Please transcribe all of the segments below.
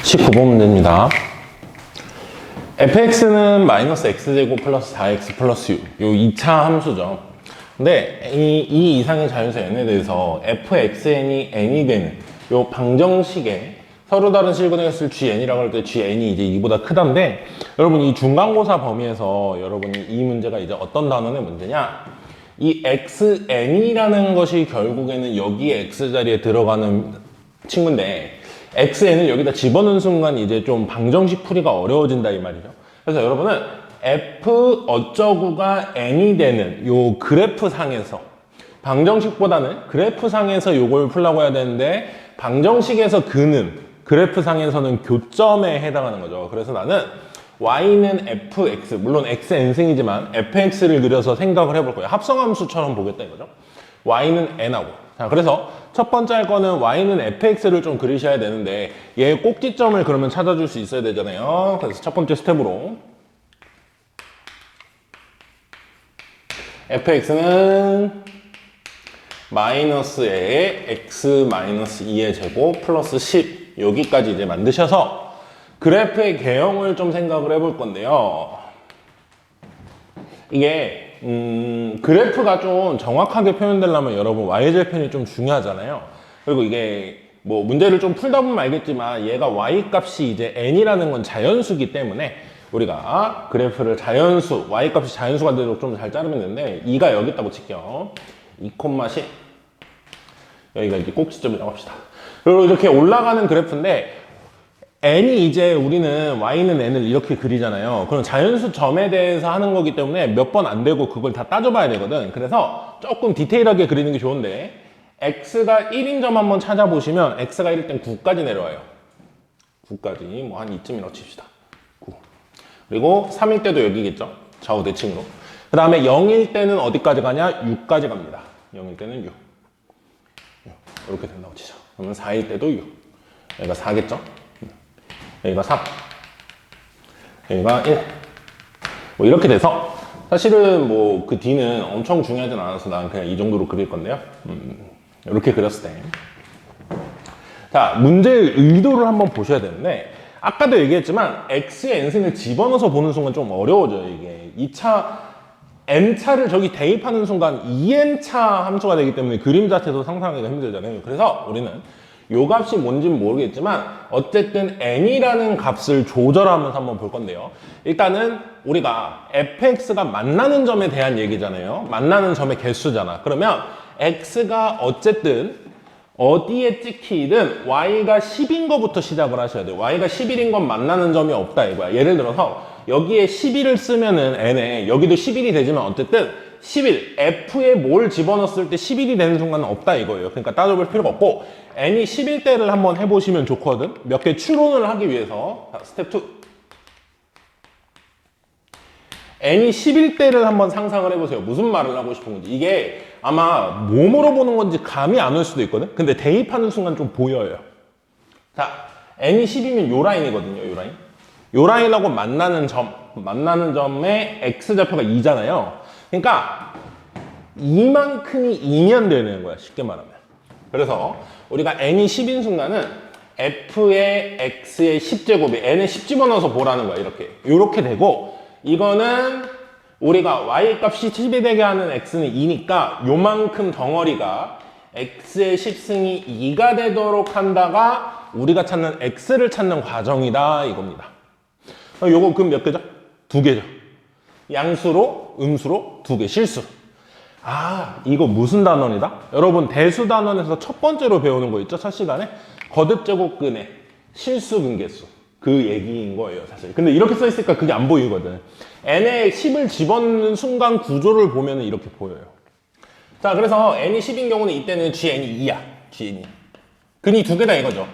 19번 문제입니다. fx는 마이너스 x제곱 플러스 4x 플러스 6. 요 2차 함수죠. 근데 이 이상의 자연수 n에 대해서 fxn이 n이 되는 요 방정식에 서로 다른 실근의 수 gn이라고 할 때 gn이 이제 2보다 크다인데, 여러분 이 중간고사 범위에서 여러분이 이 문제가 이제 어떤 단원의 문제냐, 이 xn이라는 것이 결국에는 여기 x 자리에 들어가는 친구인데, xn을 여기다 집어넣는 순간 이제 좀 방정식 풀이가 어려워진다 이 말이죠. 그래서 여러분은 f 어쩌구가 n이 되는 요 그래프 상에서, 방정식보다는 그래프 상에서 요걸 풀라고 해야 되는데, 방정식에서 그는 그래프 상에서는 교점에 해당하는 거죠. 그래서 나는 y는 fx, 물론 xn승이지만 fx를 그려서 생각을 해볼 거예요. 합성함수처럼 보겠다 이거죠. y는 n하고. 자, 그래서 첫 번째 할 거는 y는 fx를 좀 그리셔야 되는데, 얘 꼭지점을 그러면 찾아줄 수 있어야 되잖아요. 그래서 첫 번째 스텝으로 fx는 마이너스에 x 마이너스 2의 제곱 플러스 10, 여기까지 이제 만드셔서 그래프의 개형을 좀 생각을 해볼 건데요. 이게 그래프가 좀 정확하게 표현되려면 여러분 y절편이 좀 중요하잖아요. 그리고 이게 뭐 문제를 좀 풀다 보면 알겠지만, 얘가 y 값이 이제 n이라는 건 자연수기 때문에 우리가 그래프를 자연수, y 값이 자연수가 되도록 좀 잘 자르면 되는데, 2가 여기 있다고 칠게요. 2,10, 여기가 이제 꼭지점이라고 합시다. 그리고 이렇게 올라가는 그래프인데, n이 이제 우리는 y는 n을 이렇게 그리잖아요. 그럼 자연수 점에 대해서 하는 거기 때문에 몇 번 안 되고 그걸 다 따져봐야 되거든. 그래서 조금 디테일하게 그리는 게 좋은데, x가 1인 점 한번 찾아보시면 x가 1일 땐 9까지 내려와요. 9까지 뭐 한 이쯤이라고 칩시다. 9. 그리고 3일 때도 여기겠죠. 좌우 대칭으로. 그 다음에 0일 때는 어디까지 가냐? 6까지 갑니다. 0일 때는 6. 이렇게 된다고 치죠. 그러면 4일 때도 6. 여기가 4겠죠? 여기가 3. 여기가 1. 뭐 이렇게 돼서, 사실은 뭐 그 뒤는 엄청 중요하진 않아서 난 그냥 이 정도로 그릴 건데요. 이렇게 그렸을 때. 자, 문제의 의도를 한번 보셔야 되는데, 아까도 얘기했지만 x의 n승을 집어넣어서 보는 순간 좀 어려워져요. 이게 2차 n차를 저기 대입하는 순간 2n차 함수가 되기 때문에 그림 자체도 상상하기가 힘들잖아요. 그래서 우리는 요 값이 뭔지는 모르겠지만 어쨌든 n이라는 값을 조절하면서 한번 볼 건데요. 일단은 우리가 fx가 만나는 점에 대한 얘기잖아요. 만나는 점의 개수잖아. 그러면 x가 어쨌든 어디에 찍히든 y가 10인 거부터 시작을 하셔야 돼요. y가 11인 건 만나는 점이 없다 이거야. 예를 들어서 여기에 11을 쓰면은 n에 여기도 11이 되지만 어쨌든 11, f에 뭘 집어넣었을 때 11이 되는 순간은 없다 이거예요. 그러니까 따져볼 필요가 없고, n이 11대를 한번 해보시면 좋거든. 몇 개 추론을 하기 위해서. 자, 스텝 2. n이 11대를 한번 상상을 해보세요. 무슨 말을 하고 싶은 건지. 이게 아마 뭐 물어보는 건지 감이 안 올 수도 있거든. 근데 대입하는 순간 좀 보여요. 자, n이 10이면 요 라인이거든요. 요 라인. 요 라인하고 만나는 점의 x좌표가 2잖아요. 그러니까 이만큼이 2면 되는 거야, 쉽게 말하면. 그래서 우리가 n이 10인 순간은 f의 x의 10제곱이 n에 10 집어넣어서 보라는 거야. 이렇게 되고, 이거는 우리가 y 값이 10이 되게 하는 x는 2니까 요만큼 덩어리가 x의 10승이 2가 되도록 한다가 우리가 찾는 x를 찾는 과정이다 이겁니다. 요거 그럼 몇 개죠? 2개죠. 양수로, 음수로 2개, 실수. 아, 이거 무슨 단원이다? 여러분 대수 단원에서 첫 번째로 배우는 거 있죠? 첫 시간에 거듭제곱근의 실수 근계수. 그 얘기인 거예요, 사실. 근데 이렇게 써 있으니까 그게 안 보이거든. n에 10을 집어넣는 순간 구조를 보면 이렇게 보여요. 자, 그래서 n이 10인 경우는 이때는 gn이 2야. gn이. 근이 2개다 이거죠.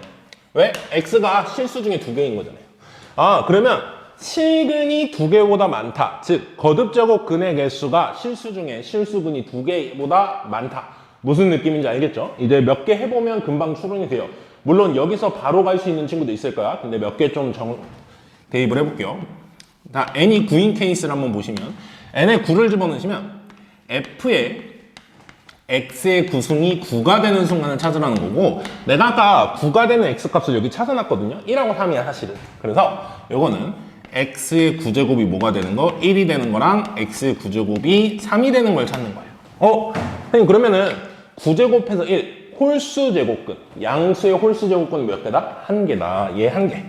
왜? x가 실수 중에 2개인 거잖아요. 아, 그러면 실근이 2개보다 많다. 즉, 거듭제곱 근의 개수가 실수 중에 실수근이 2개보다 많다. 무슨 느낌인지 알겠죠? 이제 몇 개 해보면 금방 추론이 돼요. 물론 여기서 바로 갈 수 있는 친구도 있을 거야. 근데 몇 개 좀 대입을 해볼게요. 자, n이 9인 케이스를 한번 보시면, n에 9를 집어넣으시면 f의 x의 구승이 9가 되는 순간을 찾으라는 거고, 내가 아까 9가 되는 x값을 여기 찾아놨거든요. 1하고 3이야 사실은. 그래서 요거는 x의 9제곱이 뭐가 되는 거? 1이 되는 거랑 x의 9제곱이 3이 되는 걸 찾는 거예요. 선생님 그러면은 9제곱해서 1 홀수 제곱근, 양수의 홀수 제곱근은 몇 개다? 1개다. 얘 1개.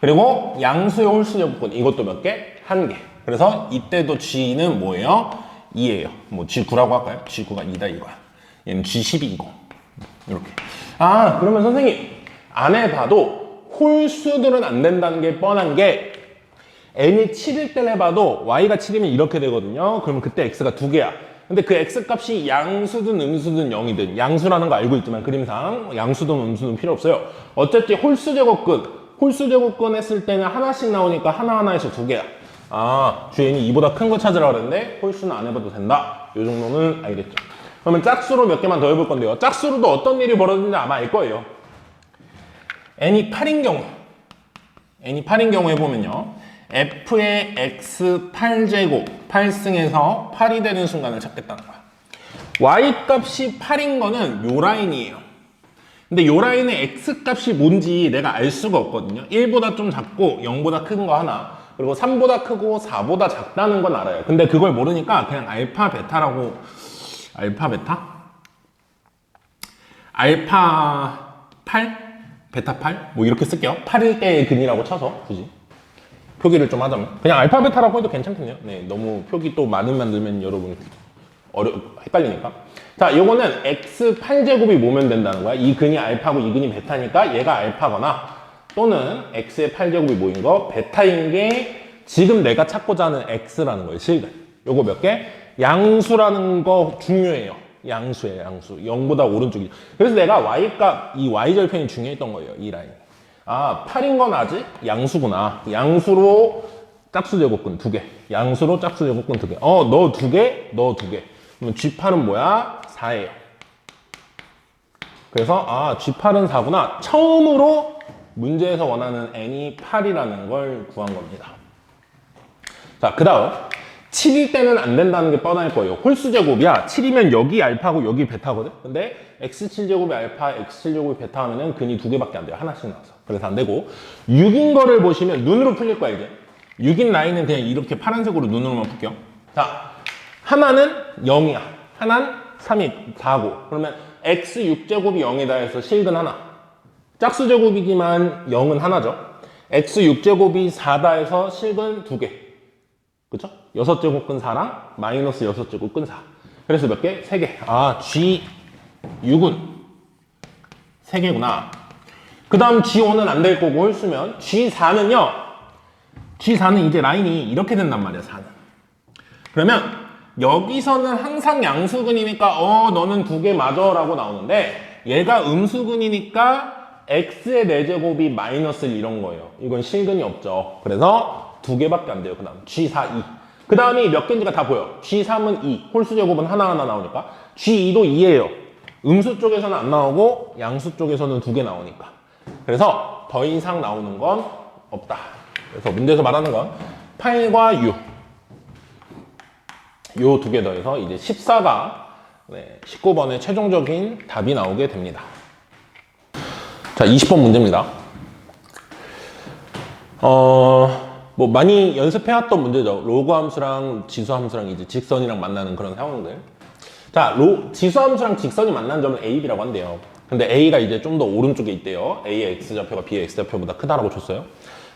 그리고 양수의 홀수 제곱근 이것도 몇 개? 1개. 그래서 이때도 g는 뭐예요? 2예요. 뭐 G9라고 할까요? G9가 2다 이거야. 얘는 G10이 이거. 이렇게. 그러면 선생님 안 해봐도 홀수들은 안 된다는 게 뻔한 게 n이 7일 때 해봐도 y가 7이면 이렇게 되거든요. 그러면 그때 x가 2개야. 근데 그 x값이 양수든 음수든 0이든 양수라는 거 알고 있지만 그림상 양수든 음수든 필요 없어요. 어쨌든 홀수 제곱근 했을 때는 하나씩 나오니까 하나하나에서 2개야. 주인이 2보다 큰 거 찾으라 그랬는데 홀수는 안 해봐도 된다. 이 정도는 알겠죠. 그러면 짝수로 몇 개만 더 해볼 건데요. 짝수로도 어떤 일이 벌어지는지 아마 알 거예요. n이 8인 경우 해보면요. f의 x 8제곱 8승에서 8이 되는 순간을 찾겠다는 거야. y 값이 8인 거는 요 라인이에요. 근데 요 라인의 x 값이 뭔지 내가 알 수가 없거든요. 1보다 좀 작고 0보다 큰 거 하나, 그리고 3보다 크고 4보다 작다는 건 알아요. 근데 그걸 모르니까 그냥 알파 베타라고, 알파 베타? 알파 8? 베타 8? 뭐 이렇게 쓸게요. 8일 때의 근이라고 쳐서 굳이 표기를 좀 하자면 그냥 알파 베타라고 해도 괜찮겠네요. 네, 너무 표기 또 많이 만들면 여러분 헷갈리니까. 자, 요거는 x 8제곱이 모면 된다는 거야. 이 근이 알파고 이 근이 베타니까 얘가 알파거나 또는 x의 8제곱이 모인 거 베타인 게 지금 내가 찾고자 하는 x라는 거예요. 실근. 요거 몇 개? 양수라는 거 중요해요. 양수예요, 양수. 0보다 오른쪽이. 그래서 내가 y값, 이 y절편이 중요했던 거예요. 이 라인. 8인 건 아직 양수구나. 양수로 짝수 제곱근 2개. 양수로 짝수 제곱근 2개. 너 2개, 너 2개. 그러면 G8은 뭐야? 4예요. 그래서 G8은 4구나. 처음으로 문제에서 원하는 n이 8이라는 걸 구한 겁니다. 자, 그 다음 7일 때는 안 된다는 게 뻔할 거예요. 홀수 제곱이야. 7이면 여기 알파고 여기 베타거든. 근데 x7제곱이 알파, x7제곱이 베타 하면은 근이 2개밖에 안 돼요. 하나씩 나와서. 그래서 안 되고 6인 거를 보시면 눈으로 풀릴 거야 이제. 6인 라인은 그냥 이렇게 파란색으로 눈으로만 풀게요. 자, 하나는 0이야. 하나는 3이 4고. 그러면 x6제곱이 0이다 해서 실근 하나. 짝수 제곱이지만 0은 하나죠. x6제곱이 4다 해서 실근 2개. 그쵸? 6제곱근 4랑 마이너스 6제곱근 4. 그래서 몇 개? 3개. G6은 3개구나. 그 다음 G5는 안 될 거고 홀수면 G4는요. G4는 이제 라인이 이렇게 된단 말이야, 4는. 그러면 여기서는 항상 양수근이니까 너는 2개 맞아 라고 나오는데 얘가 음수근이니까 x의 4제곱이 마이너스 1 이런 거예요. 이건 실근이 없죠. 그래서 2개밖에 안 돼요. 그 다음 G4, 2. 그 다음이 몇 개인지가 다 보여. G3은 2. 홀수 제곱은 하나하나 나오니까. G2도 2예요. 음수 쪽에서는 안 나오고 양수 쪽에서는 2개 나오니까. 그래서 더 이상 나오는 건 없다. 그래서 문제에서 말하는 건 8과 6. 요 2개 더해서 이제 14가 19번의 최종적인 답이 나오게 됩니다. 자, 20번 문제입니다. 뭐 많이 연습해왔던 문제죠. 로그 함수랑 지수 함수랑 이제 직선이랑 만나는 그런 상황들. 자, 지수 함수랑 직선이 만나는 점은 A, B라고 한대요. 근데 A가 이제 좀 더 오른쪽에 있대요. A의 X좌표가 B의 X좌표보다 크다라고 줬어요.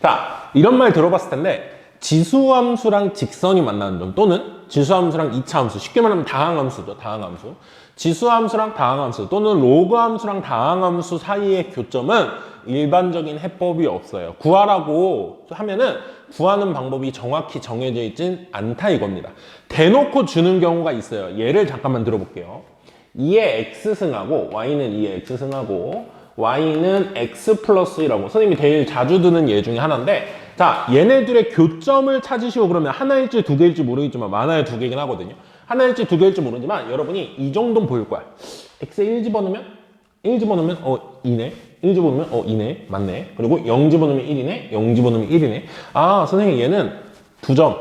자, 이런 말 들어봤을 텐데 지수 함수랑 직선이 만나는 점 또는 지수 함수랑 2차 함수, 쉽게 말하면 다항함수죠. 다항함수. 지수 함수랑 다항함수 또는 로그 함수랑 다항함수 사이의 교점은 일반적인 해법이 없어요. 구하라고 하면은 구하는 방법이 정확히 정해져 있진 않다 이겁니다. 대놓고 주는 경우가 있어요. 예를 잠깐만 들어볼게요. 2의 x승하고 y는 2의 x승하고 y는 x 플러스 1하고 선생님이 제일 자주 드는 예 중에 하나인데 자, 얘네들의 교점을 찾으시오 그러면 하나일지 2개일지 모르겠지만 많아야 2개이긴 하거든요. 하나일지 2개일지 모르지만 여러분이 이 정도는 보일 거야. x에 1 집어넣으면 1 집어넣으면 2네. 1 집어넣으면 2네. 맞네. 그리고 0 집어넣으면 1이네. 0 집어넣으면 1이네. 선생님 얘는 2점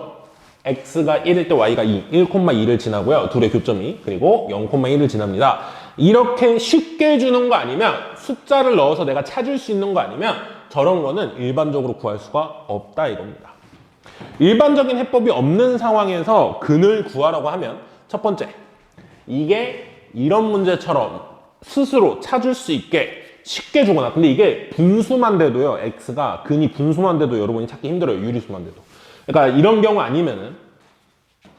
x가 1일 때 y가 2, 1,2를 지나고요. 둘의 교점이. 그리고 0,1을 지납니다. 이렇게 쉽게 주는 거 아니면 숫자를 넣어서 내가 찾을 수 있는 거 아니면 저런 거는 일반적으로 구할 수가 없다 이겁니다. 일반적인 해법이 없는 상황에서 근을 구하라고 하면 첫 번째, 이게 이런 문제처럼 스스로 찾을 수 있게 쉽게 주거나, 근데 이게 분수만 돼도요, x가 근이 분수만 돼도 여러분이 찾기 힘들어요. 유리수만 돼도. 그러니까 이런 경우 아니면은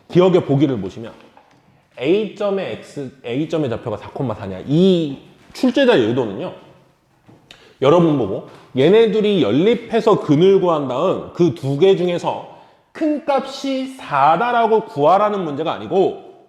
기억의 보기를 보시면 A점의 A점의 좌표가 4,4냐 이 출제자의 의도는요, 여러분 보고 얘네들이 연립해서 근을 구한 다음 그 두 개 중에서 큰 값이 4다라고 구하라는 문제가 아니고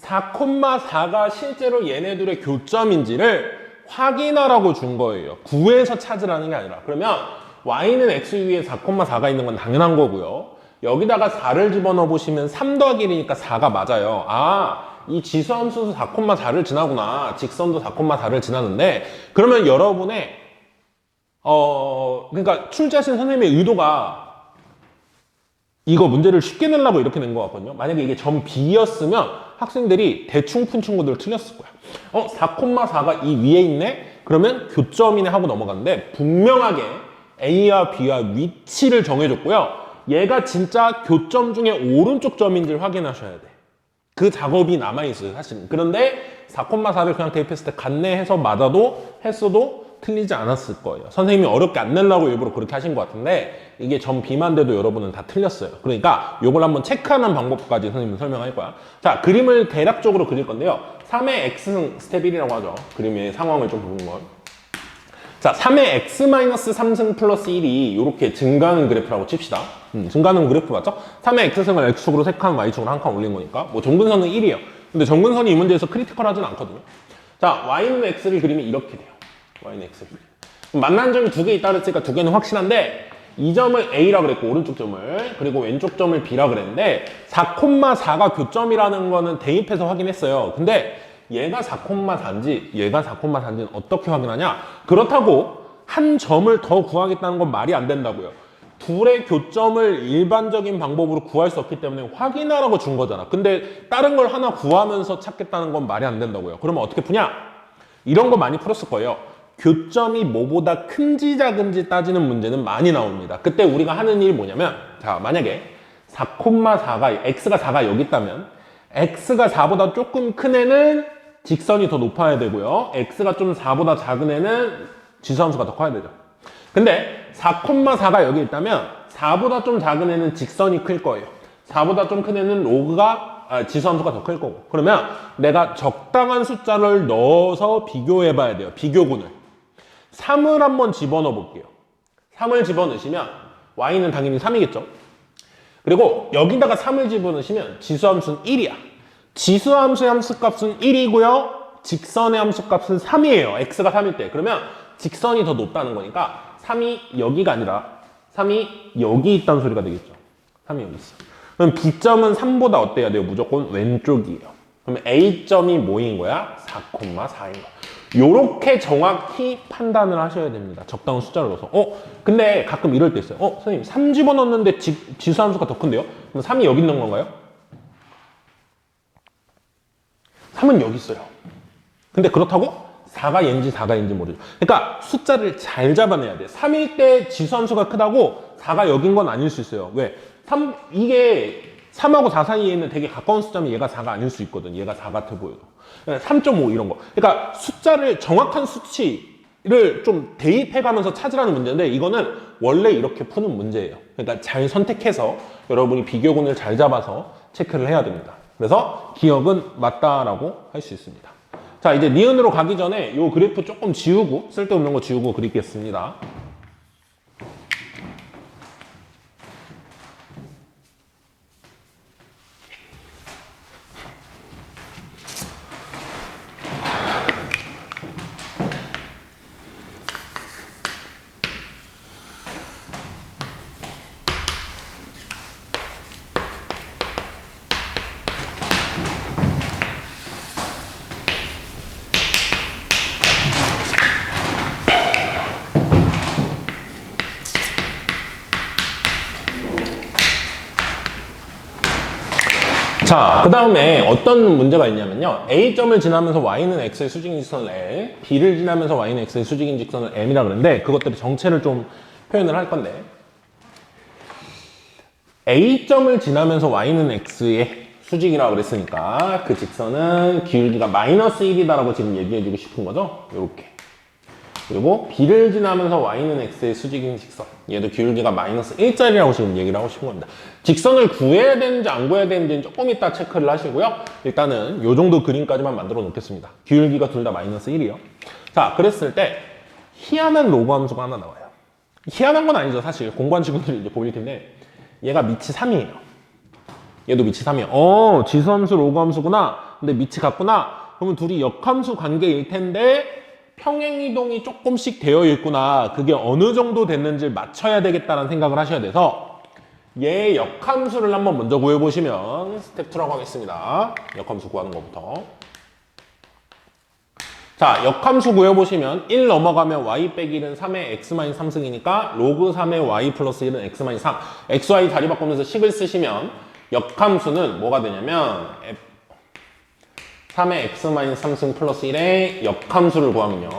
4,4가 실제로 얘네들의 교점인지를 확인하라고 준 거예요. 구해서 찾으라는 게 아니라. 그러면 y는 x 위에 4,4가 있는 건 당연한 거고요. 여기다가 4를 집어넣어 보시면 3 더하기 1이니까 4가 맞아요. 아, 이 지수함수도 4,4를 지나구나. 직선도 4,4를 지나는데, 그러면 여러분의 그러니까 출제하신 선생님의 의도가 이거 문제를 쉽게 내려고 이렇게 낸 것 같거든요. 만약에 이게 점 B였으면 학생들이 대충 푼 친구들 틀렸을 거야. 4,4가 이 위에 있네? 그러면 교점이네 하고 넘어갔는데 분명하게 A와 B와 위치를 정해줬고요. 얘가 진짜 교점 중에 오른쪽 점인지를 확인하셔야 돼. 그 작업이 남아있어요, 사실은. 그런데 4,4를 그냥 대입했을 때 같네 해서 맞아도 했어도 틀리지 않았을 거예요. 선생님이 어렵게 안 내려고 일부러 그렇게 하신 것 같은데 이게 점 B만 돼도 여러분은 다 틀렸어요. 그러니까 이걸 한번 체크하는 방법까지 선생님은 설명할 거야. 자, 그림을 대략적으로 그릴 건데요. 3의 x승 스텝 1이라고 하죠. 그림의 상황을 좀 보는 걸. 자, 3의 x-3승 플러스 1이 이렇게 증가하는 그래프라고 칩시다. 증가하는 그래프 맞죠? 3의 x승을 x축으로 3칸, y축으로 1칸 올린 거니까 뭐 정근선은 1이에요. 근데 정근선이 이 문제에서 크리티컬하진 않거든요. 자, y는 x를 그리면 이렇게 돼요. y는 x를 만난 점이 두 개 있다 그랬으니까 두 개는 확실한데 이 점을 A라 그랬고 오른쪽 점을, 그리고 왼쪽 점을 B라 그랬는데 4,4가 교점이라는 거는 대입해서 확인했어요. 근데 얘가 4,4인지 얘가 4,4인지는 어떻게 확인하냐? 그렇다고 한 점을 더 구하겠다는 건 말이 안 된다고요. 둘의 교점을 일반적인 방법으로 구할 수 없기 때문에 확인하라고 준 거잖아. 근데 다른 걸 하나 구하면서 찾겠다는 건 말이 안 된다고요. 그러면 어떻게 푸냐? 이런 거 많이 풀었을 거예요. 교점이 뭐보다 큰지 작은지 따지는 문제는 많이 나옵니다. 그때 우리가 하는 일이 뭐냐면, 자, 만약에 4,4가 x가 4가 여기 있다면 x가 4보다 조금 큰 애는 직선이 더 높아야 되고요. x가 좀 4보다 작은 애는 지수함수가 더 커야 되죠. 근데 4,4가 여기 있다면 4보다 좀 작은 애는 직선이 클 거예요. 4보다 좀 큰 애는 지수함수가 더 클 거고. 그러면 내가 적당한 숫자를 넣어서 비교해 봐야 돼요. 비교군을. 3을 한번 집어넣어 볼게요. 3을 집어넣으시면 y는 당연히 3이겠죠. 그리고 여기다가 3을 집어넣으시면 지수함수는 1이야. 지수함수의 함수값은 1이고요. 직선의 함수값은 3이에요. x가 3일 때. 그러면 직선이 더 높다는 거니까 3이 여기가 아니라 3이 여기 있다는 소리가 되겠죠. 3이 여기 있어. 그럼 B점은 3보다 어때야 돼요? 무조건 왼쪽이에요. 그러면 A점이 뭐인 거야? 4,4인 거야. 요렇게 정확히 판단을 하셔야 됩니다. 적당한 숫자를 넣어서. 근데 가끔 이럴 때 있어요. 선생님 3 집어넣었는데 지수함수가 더 큰데요? 그럼 3이 여기 있는 건가요? 3은 여기 있어요. 근데 그렇다고 4가 얘인지 4가 얘인지 모르죠. 그러니까 숫자를 잘 잡아내야 돼요. 3일 때 지수함수가 크다고 4가 여긴 건 아닐 수 있어요. 왜? 이게 3하고 4 사이에 있는 되게 가까운 숫자면 얘가 4가 아닐 수 있거든. 얘가 4 같아 보여도. 3.5 이런 거. 그러니까 숫자를, 정확한 수치를 좀 대입해가면서 찾으라는 문제인데 이거는 원래 이렇게 푸는 문제예요. 그러니까 잘 선택해서 여러분이 비교군을 잘 잡아서 체크를 해야 됩니다. 그래서 기억은 맞다라고 할 수 있습니다. 자, 이제 니은으로 가기 전에 이 그래프 조금 지우고, 쓸데없는 거 지우고 그리겠습니다. 자, 그 다음에 어떤 문제가 있냐면요. A점을 지나면서 Y는 X의 수직인 직선을 L, B를 지나면서 Y는 X의 수직인 직선을 M이라 그러는데 그것들이 정체를 좀 표현을 할 건데 A점을 지나면서 Y는 X의 수직이라고 그랬으니까 그 직선은 기울기가 마이너스 1이다라고 지금 얘기해주고 싶은 거죠. 요렇게. 그리고 B를 지나면서 Y는 X의 수직인 직선. 얘도 기울기가 마이너스 1짜리라고 지금 얘기를 하고 싶은 겁니다. 직선을 구해야 되는지 안 구해야 되는지는 조금 이따 체크를 하시고요. 일단은 요 정도 그림까지만 만들어 놓겠습니다. 기울기가 둘 다 마이너스 1이요. 자, 그랬을 때 희한한 로그 함수가 하나 나와요. 희한한 건 아니죠. 사실 공부한 친구들이 이제 보일 텐데 얘가 밑이 3이에요. 얘도 밑이 3이에요. 지수함수 로그 함수구나. 근데 밑이 같구나. 그러면 둘이 역함수 관계일 텐데 평행이동이 조금씩 되어 있구나. 그게 어느 정도 됐는지를 맞춰야 되겠다는 생각을 하셔야 돼서 얘 역함수를 한번 먼저 구해보시면 스텝 2라고 하겠습니다. 역함수 구하는 것부터. 자, 역함수 구해보시면 1 넘어가면 y 빼기 1은 3의 x-3승이니까 로그 3의 y 플러스 1은 x-3. xy 자리 바꾸면서 식을 쓰시면 역함수는 뭐가 되냐면 3의 x-3승 플러스 1의 역함수를 구하면요.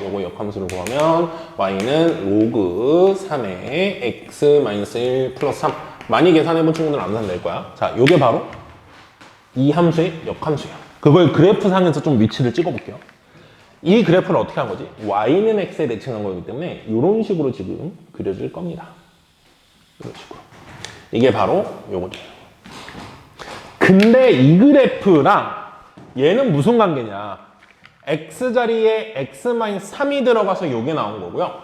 요거 역함수를 구하면 y는 로그 3의 x-1 플러스 3. 많이 계산해본 친구들은 암산 될 거야. 자, 요게 바로 이 함수의 역함수예요. 그걸 그래프 상에서 좀 위치를 찍어볼게요. 이 그래프를 어떻게 한 거지? y는 x에 대칭한 거기 때문에 이런 식으로 지금 그려질 겁니다. 이런 식으로. 이게 바로 요거죠. 근데 이 그래프랑 얘는 무슨 관계냐? x자리에 x-3이 들어가서 요게 나온 거고요.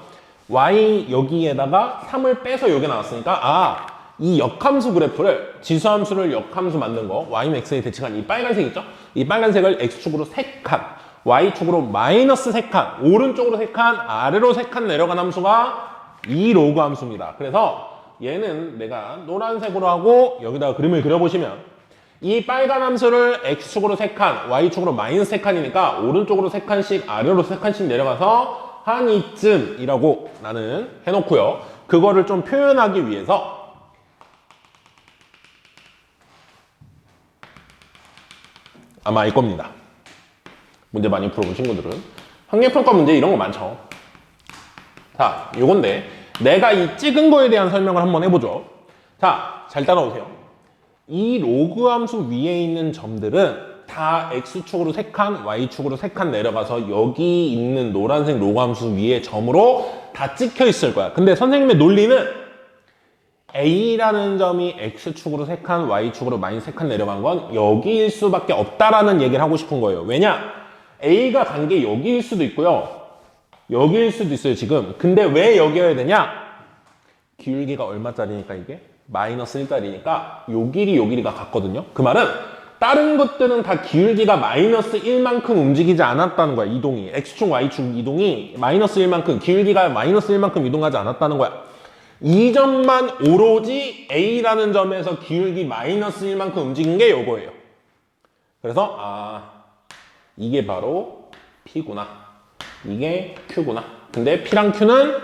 y 여기에다가 3을 빼서 요게 나왔으니까 이 역함수 그래프를 지수함수를 역함수 만든 거 y는 x에 대칭한 이 빨간색 있죠? 이 빨간색을 x축으로 3칸 y축으로 마이너스 3칸 오른쪽으로 3칸 아래로 3칸 내려간 함수가 이 로그 함수입니다. 그래서 얘는 내가 노란색으로 하고 여기다가 그림을 그려보시면 이 빨간 함수를 x축으로 3칸, y축으로 마이너스 3칸이니까 오른쪽으로 3칸씩, 아래로 3칸씩 내려가서 한 이쯤이라고 나는 해놓고요. 그거를 좀 표현하기 위해서 아마 알 겁니다. 문제 많이 풀어본 친구들은. 학력평가 문제 이런 거 많죠. 자, 요건데 내가 이 찍은 거에 대한 설명을 한번 해보죠. 자, 잘 따라오세요. 이 로그 함수 위에 있는 점들은 다 x축으로 3칸, y축으로 3칸 내려가서 여기 있는 노란색 로그 함수 위에 점으로 다 찍혀 있을 거야. 근데 선생님의 논리는 a라는 점이 x축으로 3칸, y축으로 마이너스 3칸 내려간 건 여기일 수밖에 없다라는 얘기를 하고 싶은 거예요. 왜냐? a가 간 게 여기일 수도 있고요. 여기일 수도 있어요, 지금. 근데 왜 여기여야 되냐? 기울기가 얼마짜리니까 이게? 마이너스 1짜리니까 요 길이가 같거든요. 그 말은 다른 것들은 다 기울기가 마이너스 1만큼 움직이지 않았다는 거야. 이동이. x축, y축 이동이 마이너스 1만큼 기울기가 마이너스 1만큼 이동하지 않았다는 거야. 이 점만 오로지 A라는 점에서 기울기 마이너스 1만큼 움직인 게 요거예요. 그래서 이게 바로 P구나. 이게 Q구나. 근데 P랑 Q는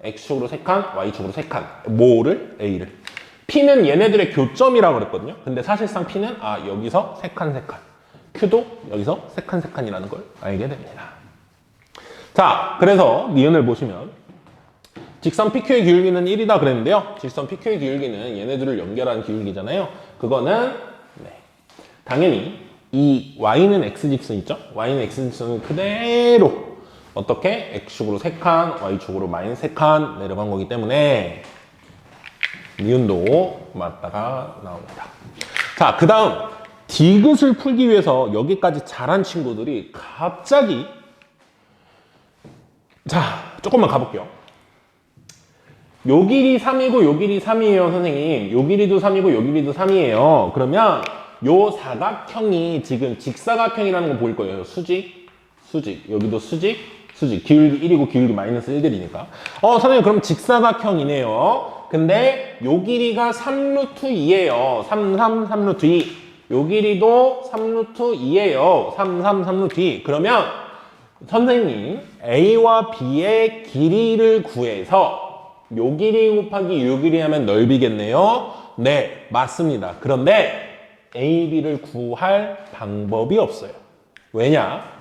X축으로 3칸, Y축으로 3칸. 뭐를? A를. P는 얘네들의 교점이라고 그랬거든요. 근데 사실상 P는 여기서 3칸. Q도 여기서 3칸이라는 걸 알게 됩니다. 자, 그래서 니은을 보시면 직선 PQ의 기울기는 1이다 그랬는데요. 직선 PQ의 기울기는 얘네들을 연결한 기울기잖아요. 그거는 당연히 이 Y는 X직선 있죠? Y는 X직선은 그대로 어떻게? X축으로 3칸, Y축으로 마이너스 3칸 내려간 거기 때문에 니은도 맞다가 나옵니다. 자, 그 다음 디귿을 풀기 위해서 여기까지 잘한 친구들이 갑자기 조금만 가볼게요. 요 길이 3이고 요 길이 3이에요, 선생님. 요 길이도 3이고 요 길이도 3이에요. 그러면 요 사각형이 지금 직사각형이라는 거 보일 거예요. 수직. 여기도 수직. 기울기 1이고 기울기 마이너스 1들이니까. 선생님 그럼 직사각형이네요. 근데 요 길이가 3루트 2예요. 3루트 2. 요 길이도 3루트 2예요. 3루트 2. 그러면 선생님 A와 B의 길이를 구해서 요 길이 곱하기 요 길이 하면 넓이겠네요. 네, 맞습니다. 그런데 AB를 구할 방법이 없어요. 왜냐?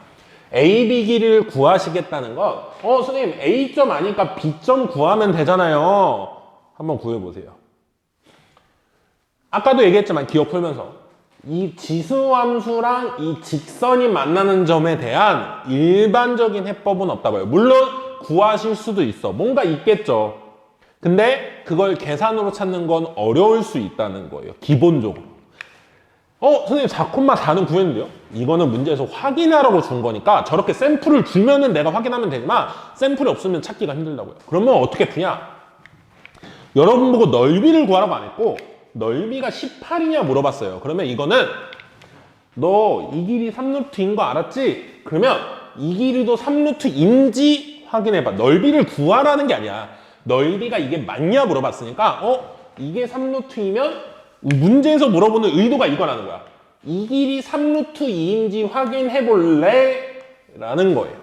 AB 길이를 구하시겠다는 건 선생님 A점 아니까 B점 구하면 되잖아요. 한번 구해보세요. 아까도 얘기했지만 기억 풀면서 이 지수함수랑 이 직선이 만나는 점에 대한 일반적인 해법은 없다고요. 물론 구하실 수도 있어. 뭔가 있겠죠. 근데 그걸 계산으로 찾는 건 어려울 수 있다는 거예요. 기본적으로. 선생님 4,4는 구했는데요? 이거는 문제에서 확인하라고 준 거니까 저렇게 샘플을 주면은 내가 확인하면 되지만 샘플이 없으면 찾기가 힘들다고요. 그러면 어떻게 푸냐? 여러분 보고 넓이를 구하라고 안 했고 넓이가 18이냐 물어봤어요. 그러면 이거는 너 이 길이 3루트인 거 알았지? 그러면 이 길이도 3루트인지 확인해봐. 넓이를 구하라는 게 아니야. 넓이가 이게 맞냐 물어봤으니까 이게 3루트이면 문제에서 물어보는 의도가 이거라는 거야. 이 길이 3루트 2인지 확인해 볼래? 라는 거예요.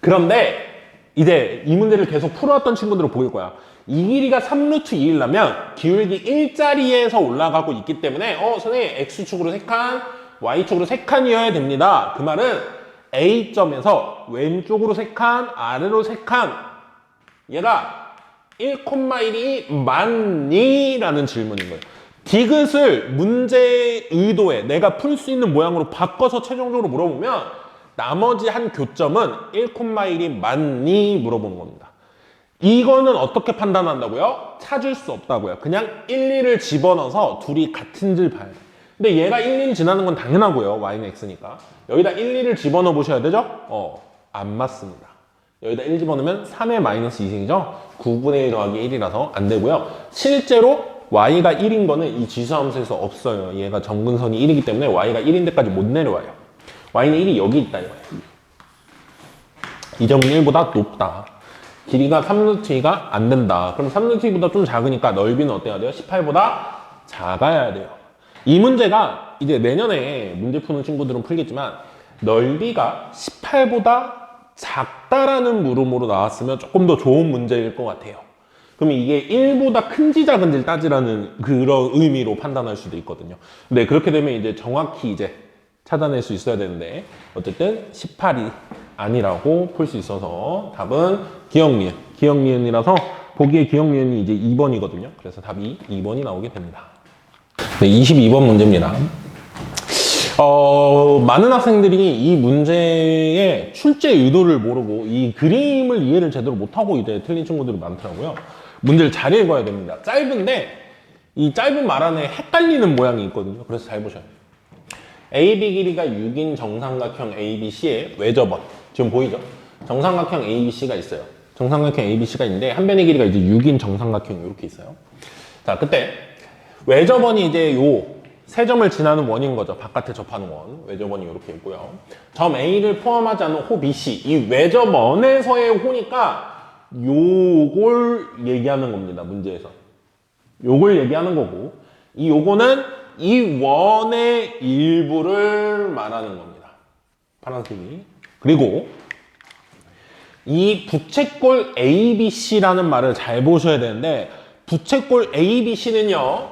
그런데 이제 이 문제를 계속 풀어왔던 친구들은 보일 거야. 이 길이가 3루트 2이려면 기울기 1자리에서 올라가고 있기 때문에 선생님 X축으로 3칸, Y축으로 3칸이어야 됩니다. 그 말은 A점에서 왼쪽으로 3칸, 아래로 3칸 얘가 1,1이 맞니? 라는 질문인 거예요. 디귿을 문제의 의도에 내가 풀 수 있는 모양으로 바꿔서 최종적으로 물어보면 나머지 한 교점은 1,1이 맞니? 물어보는 겁니다. 이거는 어떻게 판단한다고요? 찾을 수 없다고요. 그냥 1, 2를 집어넣어서 둘이 같은지를 봐야 돼요. 근데 얘가 1, 2를 지나는 건 당연하고요. y는 x니까. 여기다 1, 2를 집어넣어 보셔야 되죠? 안 맞습니다. 여기다 1 집어넣으면 3의 마이너스 2승이죠? 9분의 1 더하기 1이라서 안 되고요. 실제로 y가 1인 거는 이 지수함수에서 없어요. 얘가 정근선이 1이기 때문에 y가 1인 데까지 못 내려와요. y는 1이 여기 있다 이거예요. 이 점은 1보다 높다. 길이가 3루트2가 안 된다. 그럼 3루트2보다 좀 작으니까 넓이는 어때야 돼요? 18보다 작아야 돼요. 이 문제가 이제 내년에 문제 푸는 친구들은 풀겠지만 넓이가 18보다 작다라는 물음으로 나왔으면 조금 더 좋은 문제일 것 같아요. 그럼 이게 1보다 큰지 작은지를 따지라는 그런 의미로 판단할 수도 있거든요. 근데 그렇게 되면 이제 정확히 이제 찾아낼 수 있어야 되는데 어쨌든 18이 아니라고 풀 수 있어서 답은 기억니은. 기억니은이라서 보기에 기억니은이 이제 2번이거든요. 그래서 답이 2번이 나오게 됩니다. 네, 22번 문제입니다. 많은 학생들이 이 문제의 출제 의도를 모르고 이 그림을 이해를 제대로 못하고 이제 틀린 친구들이 많더라고요. 문제를 잘 읽어야 됩니다. 짧은데 이 짧은 말 안에 헷갈리는 모양이 있거든요. 그래서 잘 보셔야 돼요. AB 길이가 6인 정삼각형 ABC의 외접원. 지금 보이죠? 정삼각형 ABC가 있어요. 정삼각형 ABC가 있는데 한 변의 길이가 이제 6인 정삼각형이 이렇게 있어요. 자, 그때 외접원이 이제 요 세 점을 지나는 원인 거죠. 바깥에 접하는 원. 외접원이 이렇게 있고요. 점 A를 포함하지 않는 호 BC. 이 외접원에서의 호니까 요걸 얘기하는 겁니다. 문제에서. 요걸 얘기하는 거고 이 요거는 이 원의 일부를 말하는 겁니다. 파란색이. 그리고 이 부채꼴 ABC라는 말을 잘 보셔야 되는데 부채꼴 ABC는요.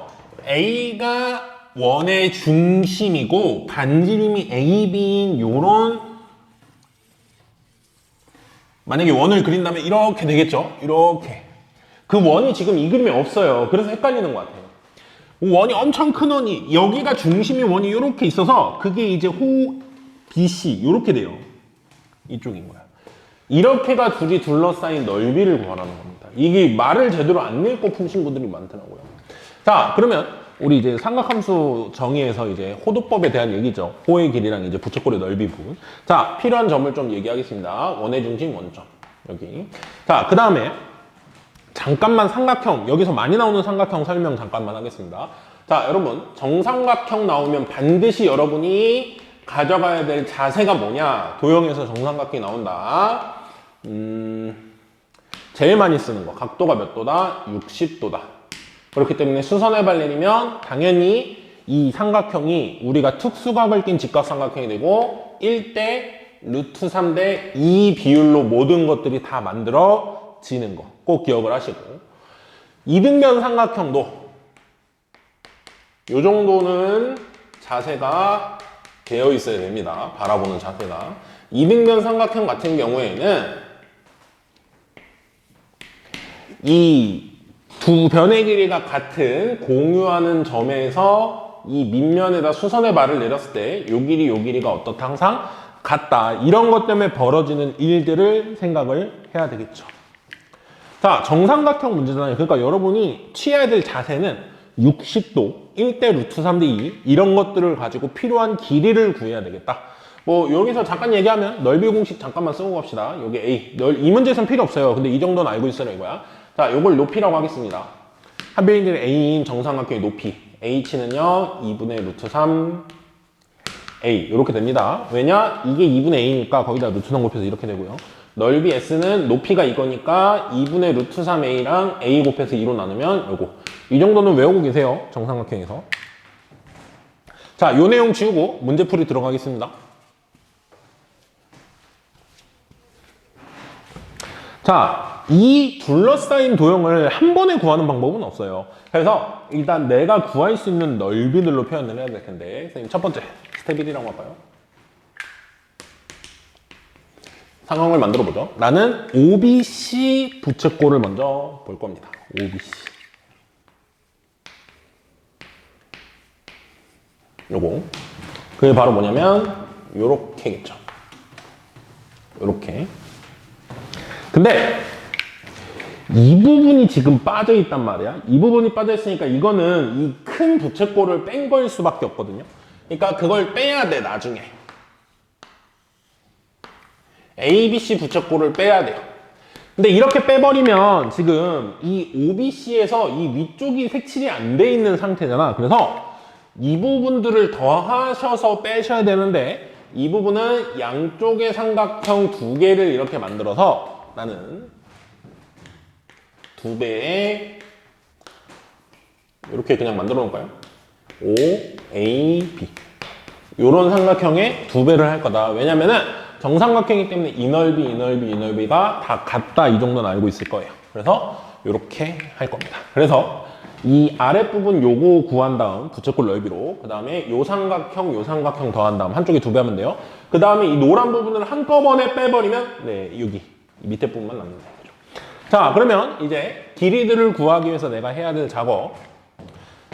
A가 원의 중심이고 반지름이 AB인 요런 만약에 원을 그린다면 이렇게 되겠죠? 이렇게. 그 원이 지금 이 그림에 없어요. 그래서 헷갈리는 것 같아요. 원이 엄청 큰 원이 여기가 중심이 원이 이렇게 있어서 그게 이제 호 BC 이렇게 돼요. 이쪽인 거야. 이렇게가 둘이 둘러싸인 넓이를 구하라는 겁니다. 이게 말을 제대로 안 읽고 푼 친구들이 많더라고요. 자, 그러면 우리 이제 삼각함수 정의에서 이제 호도법에 대한 얘기죠. 호의 길이랑 이제 부채꼴의 넓이 부분. 자, 필요한 점을 좀 얘기하겠습니다. 원의 중심 원점. 여기. 자, 그 다음에 잠깐만 삼각형. 여기서 많이 나오는 삼각형 설명 잠깐만 하겠습니다. 자, 여러분. 정삼각형 나오면 반드시 여러분이 가져가야 될 자세가 뭐냐. 도형에서 정삼각형이 나온다. 제일 많이 쓰는 거. 각도가 몇 도다? 60도다. 그렇기 때문에 수선의 발렌이면 당연히 이 삼각형이 우리가 특수각을 낀 직각삼각형이 되고 1대 루트 3대 2 비율로 모든 것들이 다 만들어지는 거 꼭 기억을 하시고 이등변 삼각형도 요 정도는 자세가 되어 있어야 됩니다. 바라보는 자세가. 이등변 삼각형 같은 경우에는 이 두 변의 길이가 같은 공유하는 점에서 이 밑면에다 수선의 발을 내렸을 때 요 길이 요 길이가 어떻다 항상 같다. 이런 것 때문에 벌어지는 일들을 생각을 해야 되겠죠. 자, 정삼각형 문제잖아요. 그러니까 여러분이 취해야 될 자세는 60도, 1대 루트 3대 2 이런 것들을 가지고 필요한 길이를 구해야 되겠다. 뭐 여기서 잠깐 얘기하면 넓이 공식 잠깐만 쓰고 갑시다. 요게 A. 이 문제에서는 필요 없어요. 근데 이 정도는 알고 있어라 이거야. 자, 요걸 높이라고 하겠습니다. 한변인들의 A인 정삼각형의 높이. H는요, 2분의 루트 3 A. 이렇게 됩니다. 왜냐? 이게 2분의 A니까 거기다 루트 3 곱해서 이렇게 되고요. 넓이 S는 높이가 이거니까 2분의 루트 3A랑 A 곱해서 2로 나누면 요거. 이 정도는 외우고 계세요. 정삼각형에서. 자, 요 내용 지우고 문제풀이 들어가겠습니다. 자, 이 둘러싸인 도형을 한 번에 구하는 방법은 없어요. 그래서 일단 내가 구할 수 있는 넓이들로 표현을 해야 될 텐데, 선생님 첫 번째 스텝 1이라고 할까요? 상황을 만들어 보죠. 나는 OBC 부채꼴을 먼저 볼 겁니다. OBC. 요거. 그게 바로 뭐냐면 요렇게겠죠. 요렇게. 근데 이 부분이 지금 빠져 있단 말이야. 이 부분이 빠져 있으니까 이거는 이 큰 부채꼴을 뺀 거일 수밖에 없거든요. 그러니까 그걸 빼야 돼, 나중에. ABC 부채꼴을 빼야 돼요. 근데 이렇게 빼버리면 지금 이 OBC에서 이 위쪽이 색칠이 안 돼 있는 상태잖아. 그래서 이 부분들을 더하셔서 빼셔야 되는데 이 부분은 양쪽의 삼각형 두 개를 이렇게 만들어서 나는 두 배의 이렇게 그냥 만들어 놓을까요? O, A, B 요런 삼각형의 두 배를 할 거다. 왜냐면은 정삼각형이기 때문에 이 넓이, 이 넓이, 이 넓이가 다 같다. 이 정도는 알고 있을 거예요. 그래서 이렇게 할 겁니다. 그래서 이 아랫부분 요거 구한 다음 부채꼴 넓이로 그 다음에 요 삼각형 더한 다음 한쪽에 두 배 하면 돼요. 그 다음에 이 노란 부분을 한꺼번에 빼버리면 네 여기 이 밑에 부분만 남는다. 자, 그러면 이제 길이들을 구하기 위해서 내가 해야 될 작업.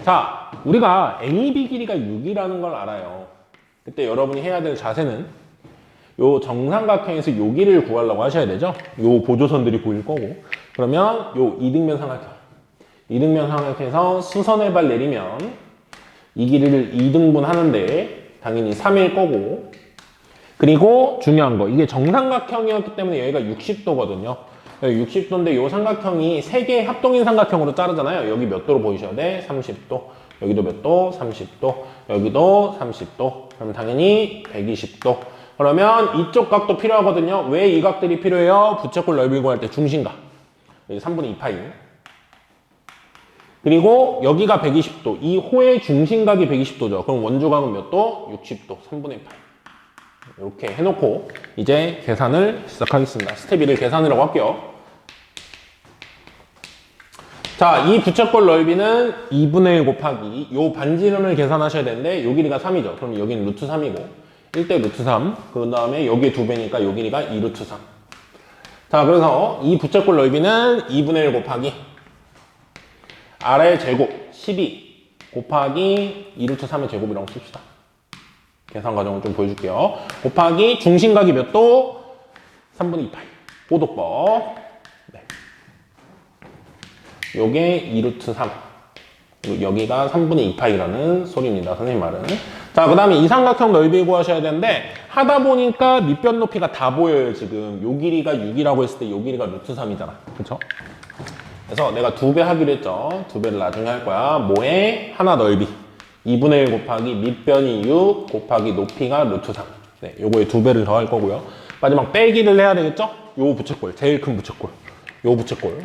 자, 우리가 AB 길이가 6이라는 걸 알아요. 그때 여러분이 해야 될 자세는 요 정삼각형에서 요 길이를 구하려고 하셔야 되죠. 요 보조선들이 보일 거고. 그러면 요 이등변 삼각형. 이등변 삼각형에서 수선의 발 내리면 이 길이를 2등분 하는데 당연히 3일 거고. 그리고 중요한 거. 이게 정삼각형이었기 때문에 여기가 60도거든요. 60도인데 요 삼각형이 3개의 합동인 삼각형으로 자르잖아요. 여기 몇 도로 보이셔야 돼? 30도. 여기도 몇 도? 30도. 여기도 30도. 그럼 당연히 120도. 그러면 이쪽 각도 필요하거든요. 왜 이 각들이 필요해요? 부채꼴 넓이 구할 때 중심각. 여기 3분의 2파이. 그리고 여기가 120도. 이 호의 중심각이 120도죠. 그럼 원주각은 몇 도? 60도. 3분의 2파이. 이렇게 해놓고 이제 계산을 시작하겠습니다. 스텝 1을 계산이라고 할게요. 자, 이 부채꼴 넓이는 2분의 1 곱하기 요 반지름을 계산하셔야 되는데 요 길이가 3이죠. 그럼 여기는 루트 3이고 1대 루트 3. 그 다음에 여기에 2배니까 요 길이가 2 루트 3. 자, 그래서 이 부채꼴 넓이는 2분의 1 곱하기 아래 제곱 12 곱하기 2 루트 3의 제곱이라고 씁시다. 계산 과정을 좀 보여줄게요. 곱하기 중심각이 몇 도? 3분의 2파이. 고도법. 네. 요게 2 루트 3. 그리고 여기가 3분의 2파이라는 소리입니다. 선생님 말은. 자, 그 다음에 이 삼각형 넓이 구하셔야 되는데 하다 보니까 밑변 높이가 다 보여요. 지금 요 길이가 6이라고 했을 때 요 길이가 루트 3이잖아. 그쵸? 그래서 내가 2배 하기로 했죠. 2배를 나중에 할 거야. 뭐에? 하나 넓이. 2분의 1 곱하기 밑변이 6 곱하기 높이가 루트 3. 네, 요거에 2배를 더할 거고요. 마지막 빼기를 해야 되겠죠? 요 부채꼴, 제일 큰 부채꼴. 요 부채꼴.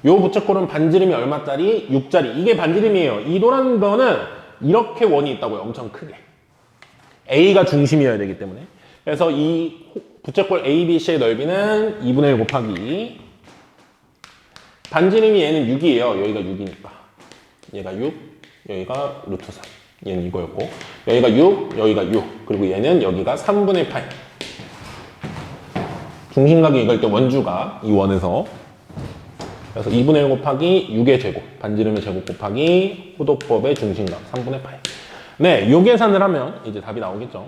요 부채꼴은 반지름이 얼마짜리? 6짜리. 이게 반지름이에요. 이 노란 거는 이렇게 원이 있다고요. 엄청 크게. A가 중심이어야 되기 때문에. 그래서 이 부채꼴 ABC의 넓이는 2분의 1 곱하기 반지름이 얘는 6이에요. 여기가 6이니까. 얘가 6. 여기가 루트 3. 얘는 이거였고, 여기가 6, 여기가 6. 그리고 얘는 여기가 3분의 파이. 중심각이 이걸 때 원주가 이 원에서. 그래서 2분의 1 곱하기 6의 제곱, 반지름의 제곱 곱하기 호도법의 중심각 3분의 파이. 네, 요 계산을 하면 이제 답이 나오겠죠.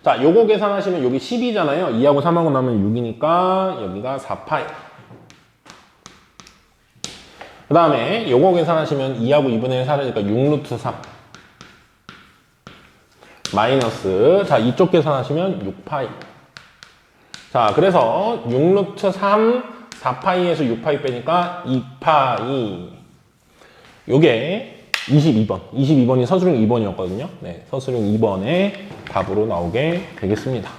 자, 요거 계산하시면 여기 10이잖아요. 2하고 3하고 나면 6이니까 여기가 4파이. 그 다음에 요거 계산하시면 2하고 2분의 1 사르니까 6루트 3. 마이너스, 자, 이쪽 계산하시면 6파이. 자, 그래서 6루트 3, 4파이에서 6파이 빼니까 2파이. 요게 22번. 22번이 서술형 2번이었거든요. 네, 서술형 2번의 답으로 나오게 되겠습니다.